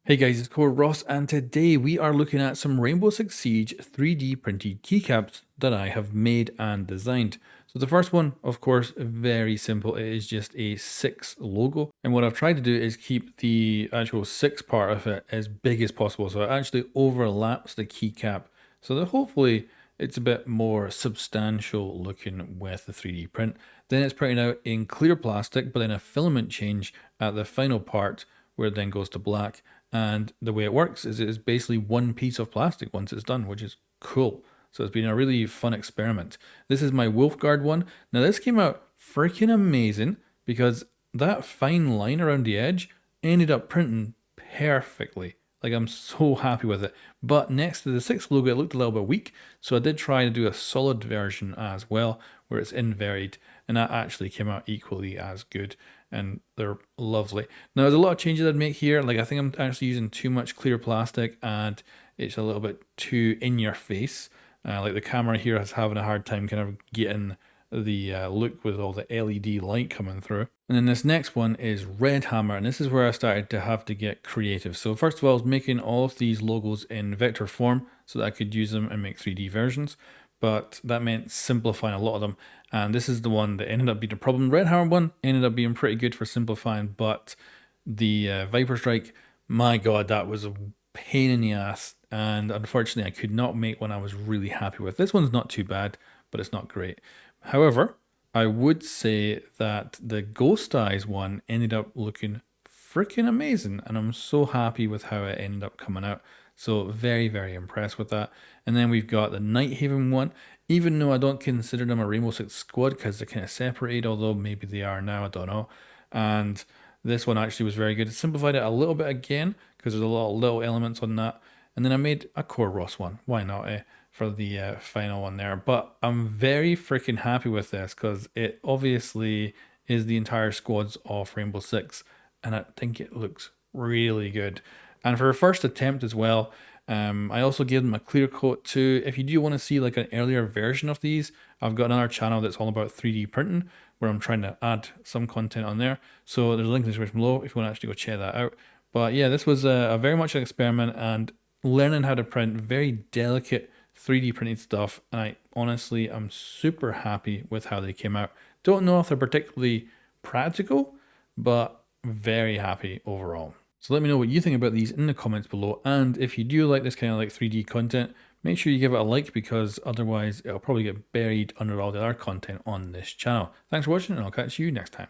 Hey guys, it's Core Ross, and today we are looking at some Rainbow Six Siege 3D printed keycaps that I have made and designed. So the first one, of course, very simple. It is just a 6 logo, and what I've tried to do is keep the actual 6 part of it as big as possible, so it actually overlaps the keycap, so that hopefully it's a bit more substantial looking with the 3D print. Then it's printed out in clear plastic, but then a filament change at the final part where it then goes to black. And the way it works is it is basically one piece of plastic once it's done, which is cool. So it's been a really fun experiment. This is my Wolfguard one. Now this came out freaking amazing because that fine line around the edge ended up printing perfectly. Like, I'm so happy with it. But next to the 6 logo, it looked a little bit weak. So I did try to do a solid version as well, where it's inverted. And that actually came out equally as good. And they're lovely. Now, there's a lot of changes I'd make here. Like, I think I'm actually using too much clear plastic and it's a little bit too in your face. Like, the camera here is having a hard time kind of getting the look with all the LED light coming through. And then this next one is Red Hammer, and this is where I started to have to get creative. So first of all, I was making all of these logos in vector form so that I could use them and make 3D versions, but that meant simplifying a lot of them. And this is the one that ended up being a problem. Red Hammer one ended up being pretty good for simplifying, but the Viper Strike, my god, that was a pain in the ass. And unfortunately, I could not make one I was really happy with. This one's not too bad, but it's not great. However, I would say that the Ghost Eyes one ended up looking freaking amazing, and I'm so happy with how it ended up coming out. So very, very impressed with that. And then we've got the Nighthaven one, even though I don't consider them a Rainbow Six squad because they're kind of separated, although maybe they are now, I don't know. And this one actually was very good. It simplified it a little bit again because there's a lot of little elements on that. And then I made a Core Ross one. Why not, eh? For the final one there. But I'm very freaking happy with this because it obviously is the entire squads of Rainbow Six, and I think it looks really good. And for a first attempt as well, I also gave them a clear coat too. If you do want to see like an earlier version of these, I've got another channel that's all about 3D printing where I'm trying to add some content on there. So there's a link in the description below if you want to actually go check that out. But yeah, this was a very much an experiment and learning how to print very delicate 3D printed stuff, and I honestly am super happy with how they came out. Don't know if they're particularly practical, but very happy overall. So let me know what you think about these in the comments below, and if you do like this kind of like 3D content, make sure you give it a like because otherwise it'll probably get buried under all the other content on this channel. Thanks for watching, and I'll catch you next time.